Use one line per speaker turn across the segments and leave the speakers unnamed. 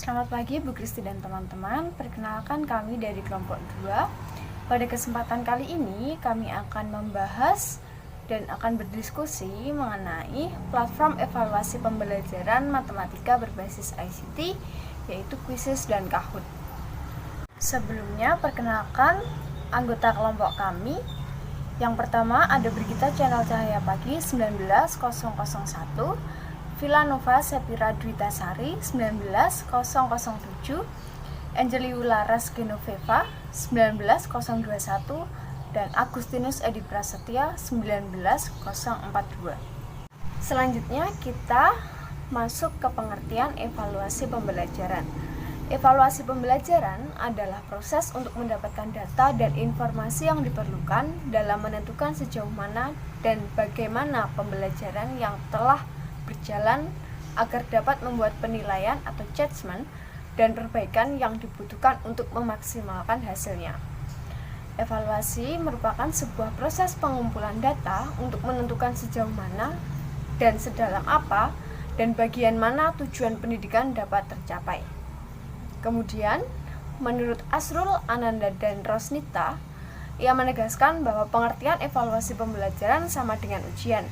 Selamat pagi Bu Kristi dan teman-teman. Perkenalkan kami dari kelompok 2. Pada kesempatan kali ini kami akan membahas dan akan berdiskusi mengenai platform evaluasi pembelajaran matematika berbasis ICT, yaitu Quizizz dan Kahoot. Sebelumnya perkenalkan anggota kelompok kami. Yang pertama ada Brigita Channel Cahaya Pagi 19001, Villanova Sepira Dwitasari 19007, Angeli Laras Genoveva 19021, dan Agustinus Edi Prasetya 19042. Selanjutnya kita masuk ke pengertian evaluasi pembelajaran. Evaluasi pembelajaran adalah proses untuk mendapatkan data dan informasi yang diperlukan dalam menentukan sejauh mana dan bagaimana pembelajaran yang telah berjalan agar dapat membuat penilaian atau judgement dan perbaikan yang dibutuhkan untuk memaksimalkan hasilnya. Evaluasi merupakan sebuah proses pengumpulan data untuk menentukan sejauh mana dan sedalam apa dan bagian mana tujuan pendidikan dapat tercapai. Kemudian, menurut Asrul Ananda dan Rosnita, ia menegaskan bahwa pengertian evaluasi pembelajaran sama dengan ujian,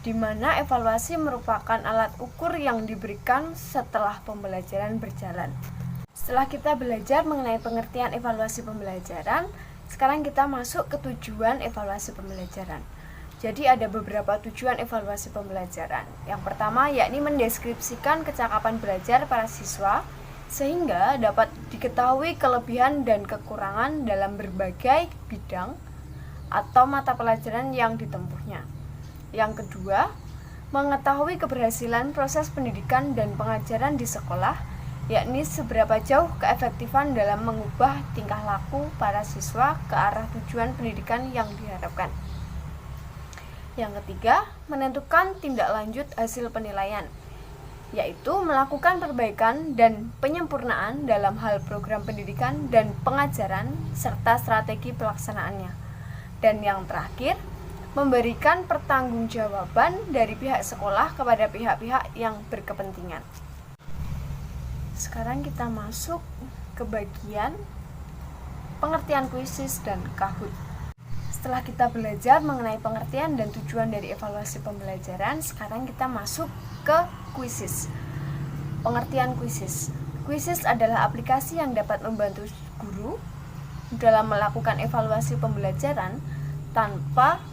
di mana evaluasi merupakan alat ukur yang diberikan setelah pembelajaran berjalan. Setelah kita belajar mengenai pengertian evaluasi pembelajaran, sekarang kita masuk ke tujuan evaluasi pembelajaran. Jadi ada beberapa tujuan evaluasi pembelajaran. Yang pertama yakni mendeskripsikan kecakapan belajar para siswa, sehingga dapat diketahui kelebihan dan kekurangan dalam berbagai bidang atau mata pelajaran yang ditempuhnya. Yang kedua, mengetahui keberhasilan proses pendidikan dan pengajaran di sekolah, yakni seberapa jauh keefektifan dalam mengubah tingkah laku para siswa ke arah tujuan pendidikan yang diharapkan. Yang ketiga, menentukan tindak lanjut hasil penilaian, yaitu melakukan perbaikan dan penyempurnaan dalam hal program pendidikan dan pengajaran serta strategi pelaksanaannya. Dan yang terakhir, memberikan pertanggungjawaban dari pihak sekolah kepada pihak-pihak yang berkepentingan. Sekarang kita masuk ke bagian pengertian Quizizz dan Kahoot. Setelah kita belajar mengenai pengertian dan tujuan dari evaluasi pembelajaran, sekarang kita masuk ke Quizizz. Pengertian Quizizz. Quizizz adalah aplikasi yang dapat membantu guru dalam melakukan evaluasi pembelajaran tanpa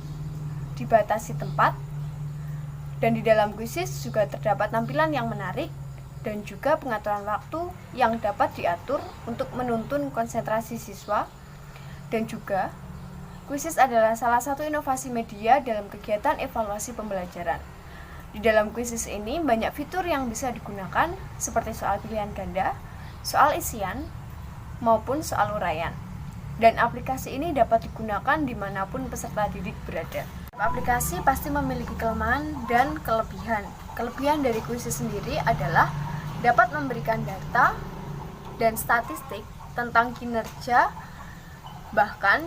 dibatasi tempat, dan di dalam Quizizz juga terdapat tampilan yang menarik dan juga pengaturan waktu yang dapat diatur untuk menuntun konsentrasi siswa. Dan juga Quizizz adalah salah satu inovasi media dalam kegiatan evaluasi pembelajaran. Di dalam Quizizz ini banyak fitur yang bisa digunakan seperti soal pilihan ganda, soal isian, maupun soal uraian. Dan aplikasi ini dapat digunakan dimanapun peserta didik berada. Aplikasi pasti memiliki kelemahan dan kelebihan. Kelebihan dari Quizizz sendiri adalah dapat memberikan data dan statistik tentang kinerja, bahkan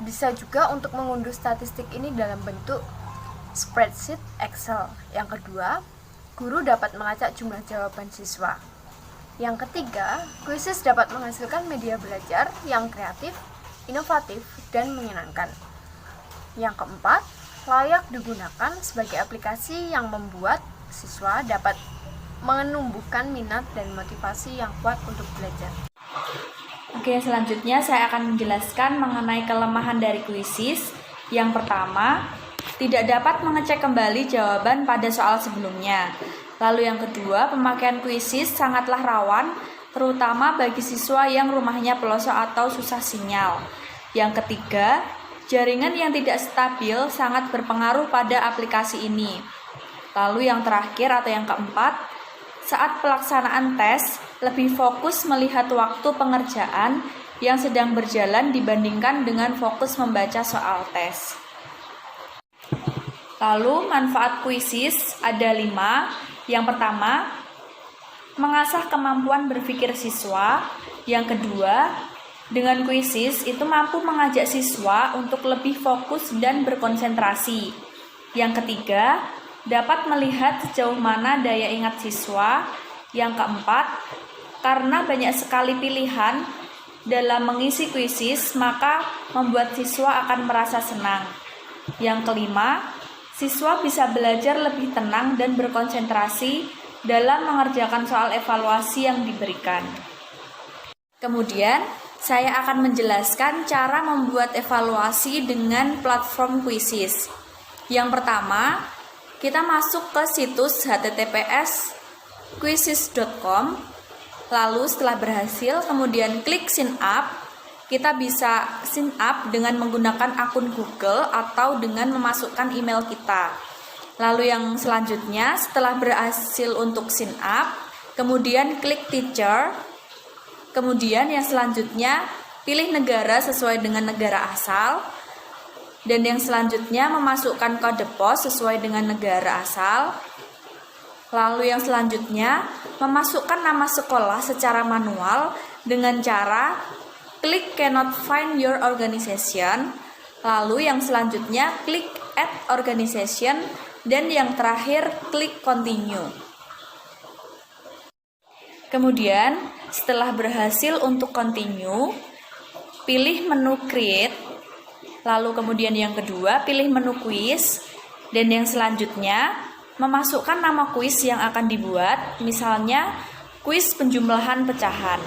bisa juga untuk mengunduh statistik ini dalam bentuk spreadsheet Excel. Yang kedua, guru dapat melacak jumlah jawaban siswa. Yang ketiga, Quizizz dapat menghasilkan media belajar yang kreatif, inovatif, dan menyenangkan. Yang keempat, layak digunakan sebagai aplikasi yang membuat siswa dapat menumbuhkan minat dan motivasi yang kuat untuk belajar.
Oke, selanjutnya saya akan menjelaskan mengenai kelemahan dari Quizizz. Yang pertama, tidak dapat mengecek kembali jawaban pada soal sebelumnya. Lalu yang kedua, pemakaian Quizizz sangatlah rawan, terutama bagi siswa yang rumahnya pelosok atau susah sinyal. Yang ketiga, jaringan yang tidak stabil sangat berpengaruh pada aplikasi ini. Lalu yang terakhir atau yang keempat, saat pelaksanaan tes, lebih fokus melihat waktu pengerjaan yang sedang berjalan dibandingkan dengan fokus membaca soal tes. Lalu manfaat Quizizz ada 5. Yang pertama, mengasah kemampuan berpikir siswa. Yang kedua, dengan Quizizz itu mampu mengajak siswa untuk lebih fokus dan berkonsentrasi. Yang ketiga, dapat melihat sejauh mana daya ingat siswa. Yang keempat, karena banyak sekali pilihan dalam mengisi kuisis, maka membuat siswa akan merasa senang. Yang kelima, siswa bisa belajar lebih tenang dan berkonsentrasi dalam mengerjakan soal evaluasi yang diberikan. Kemudian, saya akan menjelaskan cara membuat evaluasi dengan platform Quizizz. Yang pertama, kita masuk ke situs https://quizizz.com. Lalu setelah berhasil, kemudian klik sign up. Kita bisa sign up dengan menggunakan akun Google atau dengan memasukkan email kita. Lalu yang selanjutnya, setelah berhasil untuk sign up, kemudian klik teacher. Kemudian yang selanjutnya, pilih negara sesuai dengan negara asal. Dan yang selanjutnya, memasukkan kode pos sesuai dengan negara asal. Lalu yang selanjutnya, memasukkan nama sekolah secara manual dengan cara klik cannot find your organization. Lalu yang selanjutnya, klik add organization. Dan yang terakhir, klik continue. Kemudian, setelah berhasil untuk continue, pilih menu create. Lalu kemudian yang kedua, pilih menu quiz. Dan yang selanjutnya, memasukkan nama kuis yang akan dibuat, misalnya kuis penjumlahan pecahan.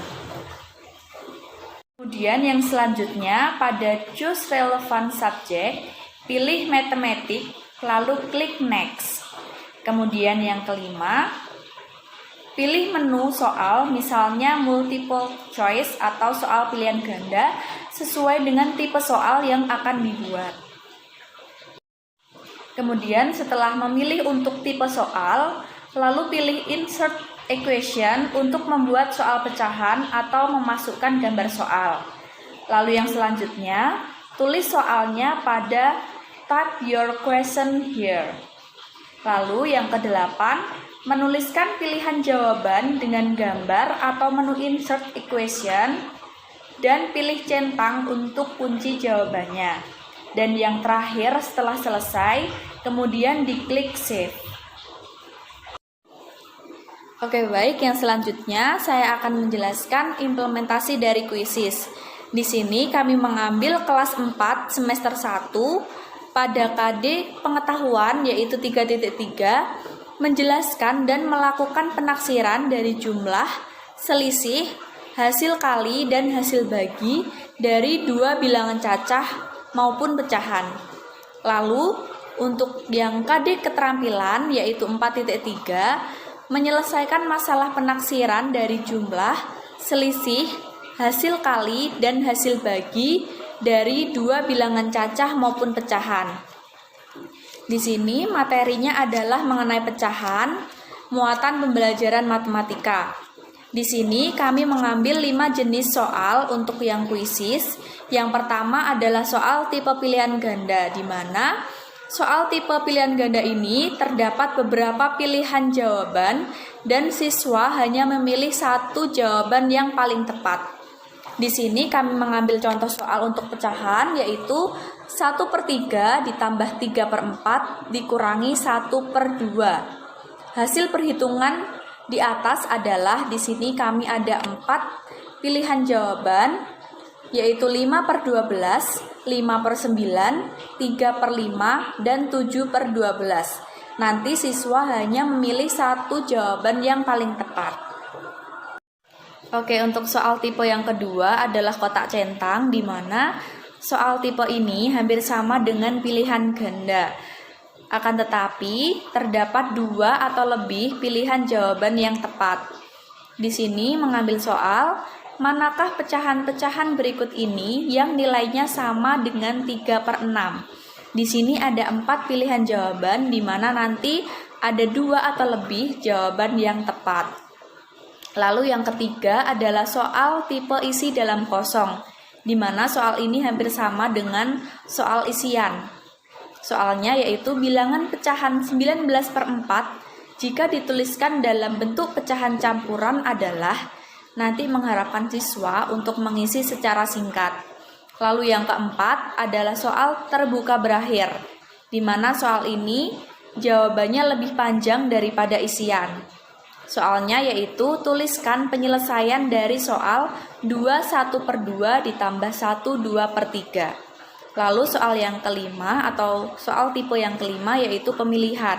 Kemudian yang selanjutnya, pada choose relevant subject, pilih mathematics, lalu klik next. Kemudian yang kelima, pilih menu soal, misalnya multiple choice atau soal pilihan ganda, sesuai dengan tipe soal yang akan dibuat. Kemudian setelah memilih untuk tipe soal, lalu pilih insert equation untuk membuat soal pecahan atau memasukkan gambar soal. Lalu yang selanjutnya, tulis soalnya pada type your question here. Lalu yang kedelapan, menuliskan pilihan jawaban dengan gambar atau menu insert equation dan pilih centang untuk kunci jawabannya. Dan yang terakhir, setelah selesai, kemudian diklik save. Oke, baik. Yang selanjutnya, saya akan menjelaskan implementasi dari Quizizz. Di sini kami mengambil kelas 4 semester 1 pada KD pengetahuan, yaitu 3.3, menjelaskan dan melakukan penaksiran dari jumlah, selisih, hasil kali, dan hasil bagi dari dua bilangan cacah maupun pecahan. Lalu, untuk yang KD keterampilan, yaitu 4.3, menyelesaikan masalah penaksiran dari jumlah, selisih, hasil kali, dan hasil bagi dari dua bilangan cacah maupun pecahan. Di sini materinya adalah mengenai pecahan, muatan pembelajaran matematika. Di sini kami mengambil 5 jenis soal untuk yang Quizizz. Yang pertama adalah soal tipe pilihan ganda, di mana soal tipe pilihan ganda ini terdapat beberapa pilihan jawaban dan siswa hanya memilih satu jawaban yang paling tepat. Di sini kami mengambil contoh soal untuk pecahan, yaitu 1/3 ditambah 3/4 dikurangi 1/2. Hasil perhitungan di atas adalah, di sini kami ada 4 pilihan jawaban, yaitu 5/12, 5/9, 3/5, dan 7/12. Nanti siswa hanya memilih satu jawaban yang paling tepat. Oke, untuk soal tipe yang kedua adalah kotak centang, di mana soal tipe ini hampir sama dengan pilihan ganda. Akan tetapi, terdapat 2 atau lebih pilihan jawaban yang tepat. Di sini mengambil soal, manakah pecahan-pecahan berikut ini yang nilainya sama dengan 3/6? Di sini ada 4 pilihan jawaban, di mana nanti ada 2 atau lebih jawaban yang tepat. Lalu yang ketiga adalah soal tipe isi dalam kosong, di mana soal ini hampir sama dengan soal isian. Soalnya yaitu bilangan pecahan 19/4 jika dituliskan dalam bentuk pecahan campuran adalah, nanti mengharapkan siswa untuk mengisi secara singkat. Lalu yang keempat adalah soal terbuka berakhir, di mana soal ini jawabannya lebih panjang daripada isian. Soalnya yaitu tuliskan penyelesaian dari soal 21/2 ditambah 1/2/3. Lalu soal yang kelima atau soal tipe yang kelima yaitu pemilihan.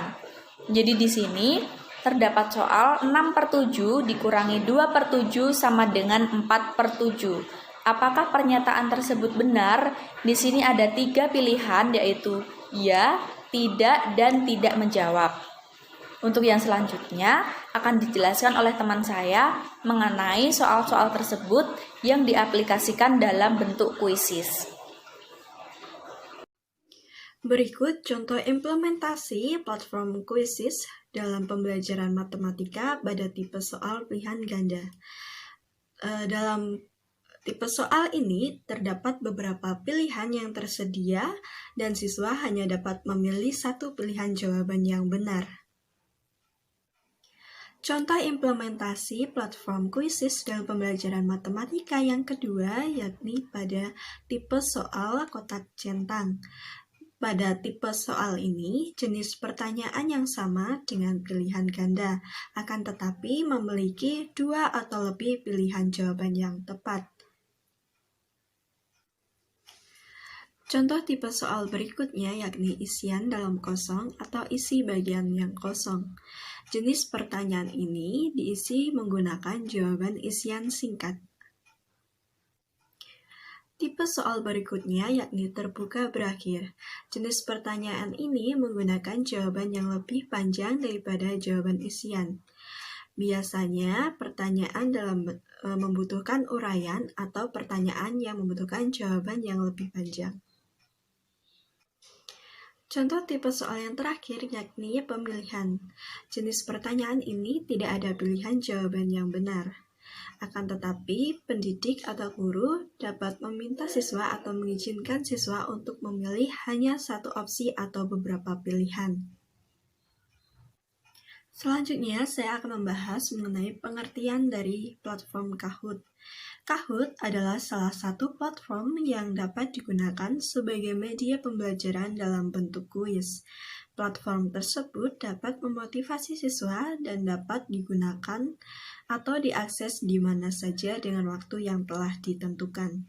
Jadi di sini terdapat soal 6/7 dikurangi 2/7 sama dengan 4/7. Apakah pernyataan tersebut benar? Di sini ada 3 pilihan yaitu ya, tidak, dan tidak menjawab. Untuk yang selanjutnya akan dijelaskan oleh teman saya mengenai soal-soal tersebut yang diaplikasikan dalam bentuk kuisis.
Berikut contoh implementasi platform Quizzes dalam pembelajaran matematika pada tipe soal pilihan ganda. Dalam tipe soal ini terdapat beberapa pilihan yang tersedia dan siswa hanya dapat memilih satu pilihan jawaban yang benar. Contoh implementasi platform Quizzes dalam pembelajaran matematika yang kedua yakni pada tipe soal kotak centang. Pada tipe soal ini, jenis pertanyaan yang sama dengan pilihan ganda, akan tetapi memiliki 2 atau lebih pilihan jawaban yang tepat. Contoh tipe soal berikutnya yakni isian dalam kosong atau isi bagian yang kosong. Jenis pertanyaan ini diisi menggunakan jawaban isian singkat. Tipe soal berikutnya yakni terbuka berakhir. Jenis pertanyaan ini menggunakan jawaban yang lebih panjang daripada jawaban isian. Biasanya pertanyaan membutuhkan uraian atau pertanyaan yang membutuhkan jawaban yang lebih panjang. Contoh tipe soal yang terakhir yakni pemilihan. Jenis pertanyaan ini tidak ada pilihan jawaban yang benar. Akan tetapi, pendidik atau guru dapat meminta siswa atau mengizinkan siswa untuk memilih hanya satu opsi atau beberapa pilihan. Selanjutnya, saya akan membahas mengenai pengertian dari platform Kahoot. Kahoot adalah salah satu platform yang dapat digunakan sebagai media pembelajaran dalam bentuk kuis. Platform tersebut dapat memotivasi siswa dan dapat digunakan atau diakses di mana saja dengan waktu yang telah ditentukan.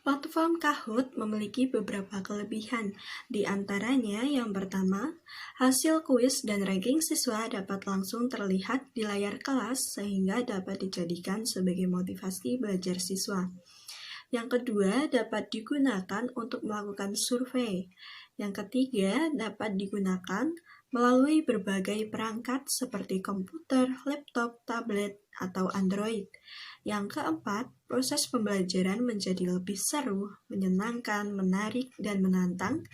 Platform Kahoot memiliki beberapa kelebihan, di antaranya yang pertama, hasil kuis dan ranking siswa dapat langsung terlihat di layar kelas sehingga dapat dijadikan sebagai motivasi belajar siswa. Yang kedua, dapat digunakan untuk melakukan survei. Yang ketiga, dapat digunakan melalui berbagai perangkat seperti komputer, laptop, tablet, atau Android. Yang keempat, proses pembelajaran menjadi lebih seru, menyenangkan, menarik, dan menantang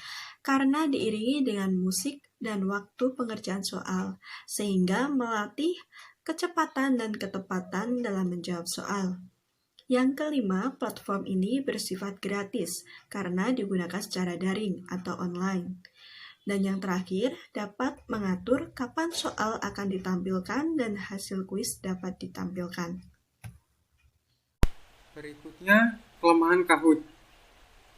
karena diiringi dengan musik dan waktu pengerjaan soal, sehingga melatih kecepatan dan ketepatan dalam menjawab soal. Yang kelima, platform ini bersifat gratis karena digunakan secara daring atau online. Dan yang terakhir, dapat mengatur kapan soal akan ditampilkan dan hasil kuis dapat ditampilkan.
Berikutnya, kelemahan Kahoot.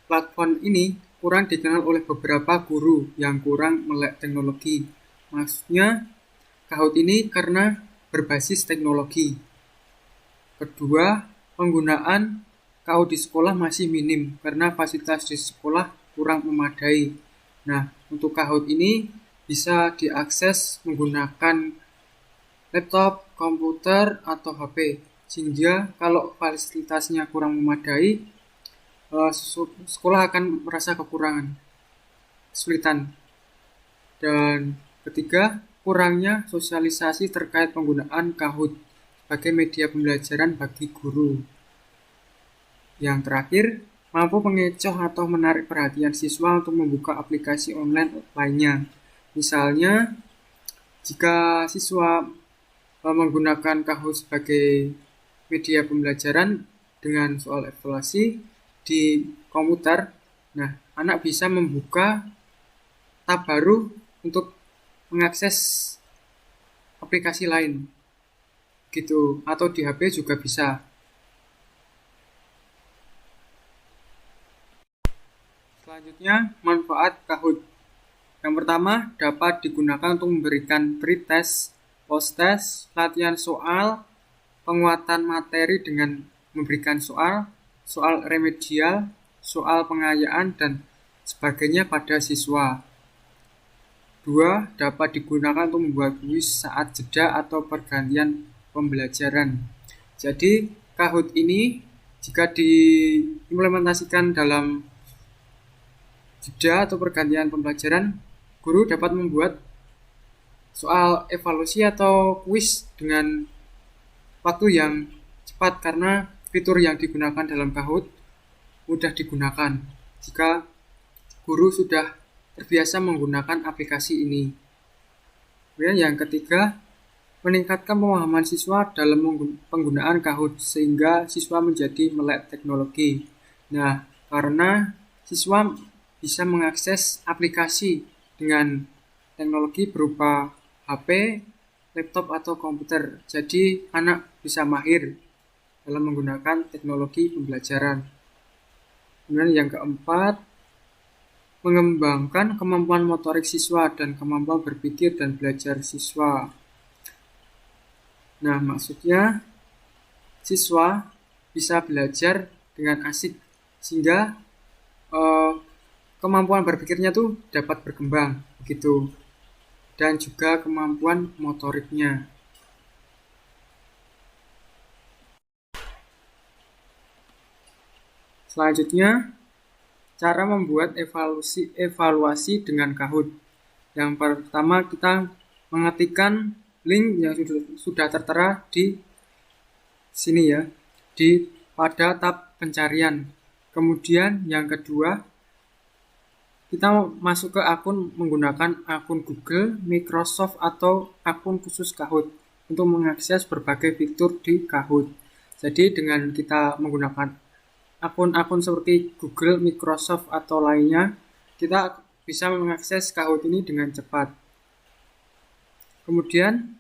Platform ini kurang dikenal oleh beberapa guru yang kurang melek teknologi. Maksudnya, Kahoot ini karena berbasis teknologi. Kedua, penggunaan Kahoot di sekolah masih minim karena fasilitas di sekolah kurang memadai. Nah, untuk Kahoot ini bisa diakses menggunakan laptop, komputer, atau HP. Sehingga kalau fasilitasnya kurang memadai, sekolah akan merasa kekurangan, kesulitan. Dan ketiga, kurangnya sosialisasi terkait penggunaan Kahoot sebagai media pembelajaran bagi guru. Yang terakhir, mampu mengecoh atau menarik perhatian siswa untuk membuka aplikasi online lainnya. Misalnya, jika siswa menggunakan Kahoot sebagai media pembelajaran dengan soal evaluasi di komputer, nah, anak bisa membuka tab baru untuk mengakses aplikasi lain. Gitu, atau di HP juga bisa. Selanjutnya, manfaat Kahoot. Yang pertama, dapat digunakan untuk memberikan pretest, post-test, latihan soal, penguatan materi dengan memberikan soal, soal remedial, soal pengayaan, dan sebagainya pada siswa. 2. Dapat digunakan untuk membuat kuis saat jeda atau pergantian pembelajaran. Jadi, Kahoot ini jika diimplementasikan dalam jeda atau pergantian pembelajaran, guru dapat membuat soal evaluasi atau kuis dengan waktu yang cepat karena fitur yang digunakan dalam Kahoot mudah digunakan jika guru sudah terbiasa menggunakan aplikasi ini. Kemudian yang ketiga, meningkatkan pemahaman siswa dalam penggunaan Kahoot sehingga siswa menjadi melek teknologi. Nah, karena siswa bisa mengakses aplikasi dengan teknologi berupa HP, laptop, atau komputer. Jadi, anak bisa mahir dalam menggunakan teknologi pembelajaran. Kemudian yang keempat, mengembangkan kemampuan motorik siswa dan kemampuan berpikir dan belajar siswa. Nah, maksudnya siswa bisa belajar dengan asik sehingga kemampuan berpikirnya tuh dapat berkembang begitu, dan juga kemampuan motoriknya. Selanjutnya, cara membuat evaluasi dengan Kahoot. Yang pertama, kita mengetikkan link yang sudah tertera di sini ya, pada tab pencarian. Kemudian yang kedua, kita masuk ke akun menggunakan akun Google, Microsoft, atau akun khusus Kahoot untuk mengakses berbagai fitur di Kahoot. Jadi dengan kita menggunakan akun-akun seperti Google, Microsoft, atau lainnya, kita bisa mengakses Kahoot ini dengan cepat. Kemudian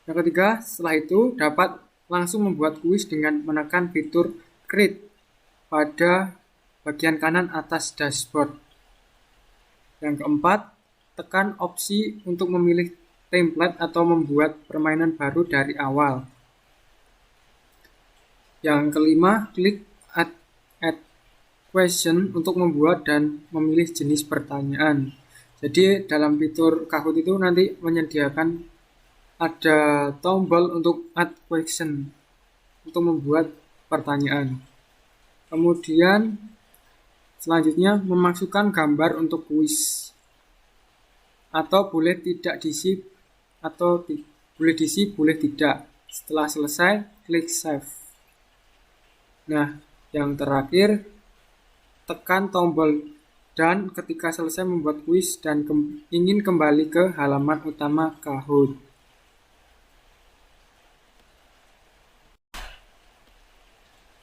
yang ketiga, setelah itu dapat langsung membuat kuis dengan menekan fitur Create pada bagian kanan atas dashboard. Yang keempat, tekan opsi untuk memilih template atau membuat permainan baru dari awal. Yang kelima, klik Add Question untuk membuat dan memilih jenis pertanyaan. Jadi dalam fitur Kahoot itu nanti menyediakan ada tombol untuk Add Question untuk membuat pertanyaan. Kemudian selanjutnya memasukkan gambar untuk kuis, atau boleh tidak diisi, atau boleh diisi, boleh tidak. Setelah selesai, klik save. Nah, yang terakhir, tekan tombol dan ketika selesai membuat kuis dan ingin kembali ke halaman utama Kahoot.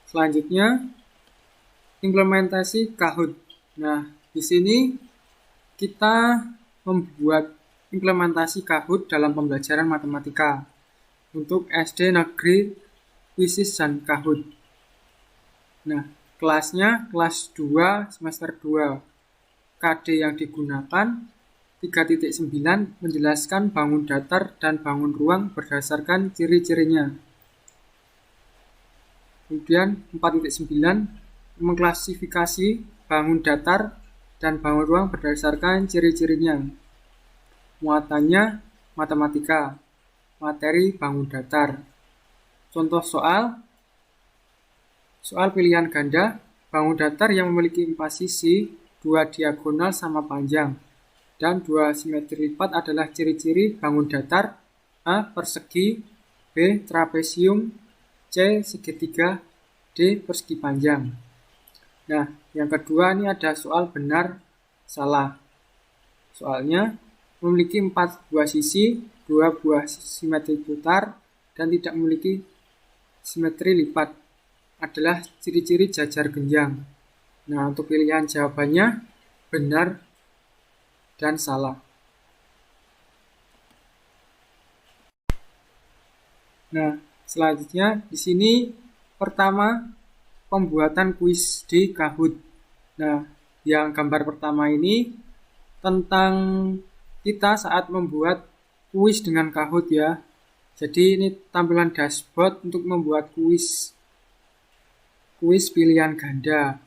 Selanjutnya, implementasi Kahoot. Nah, di sini kita membuat implementasi Kahoot dalam pembelajaran matematika untuk SD negeri Quizzes dan Kahoot. Nah, kelasnya kelas 2 semester 2. KD yang digunakan 3.9 menjelaskan bangun datar dan bangun ruang berdasarkan ciri-cirinya. Kemudian 4.9 mengklasifikasi bangun datar dan bangun ruang berdasarkan ciri-cirinya. Muatannya matematika, materi bangun datar. Contoh soal pilihan ganda, bangun datar yang memiliki 4 sisi, 2 diagonal sama panjang, dan 2 simetri lipat adalah ciri-ciri bangun datar. A. Persegi, B. Trapesium, C. Segitiga, D. Persegi panjang. Nah, yang kedua ini ada soal benar salah. Soalnya memiliki 4 buah sisi, 2 buah simetri putar, dan tidak memiliki simetri lipat adalah ciri-ciri jajar genjang. Nah, untuk pilihan jawabannya benar dan salah. Nah, selanjutnya di sini pertama pembuatan kuis di Kahoot. Nah, yang gambar pertama ini tentang kita saat membuat kuis dengan Kahoot ya. Jadi ini tampilan dashboard untuk membuat kuis pilihan ganda.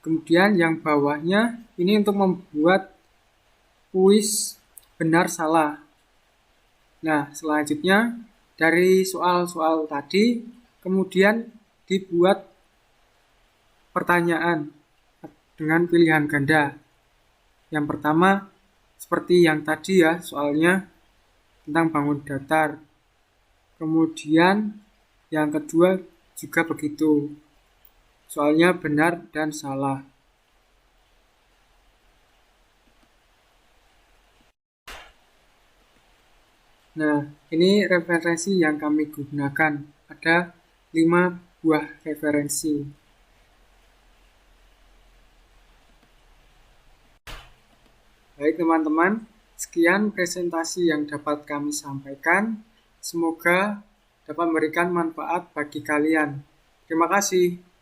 Kemudian yang bawahnya ini untuk membuat kuis benar salah. Nah, selanjutnya dari soal-soal tadi kemudian dibuat pertanyaan dengan pilihan ganda. Yang pertama seperti yang tadi ya, soalnya tentang bangun datar. Kemudian yang kedua juga begitu. Soalnya benar dan salah. Nah, ini referensi yang kami gunakan. Ada 5 buah referensi. Baik teman-teman, sekian presentasi yang dapat kami sampaikan. Semoga dapat memberikan manfaat bagi kalian. Terima kasih.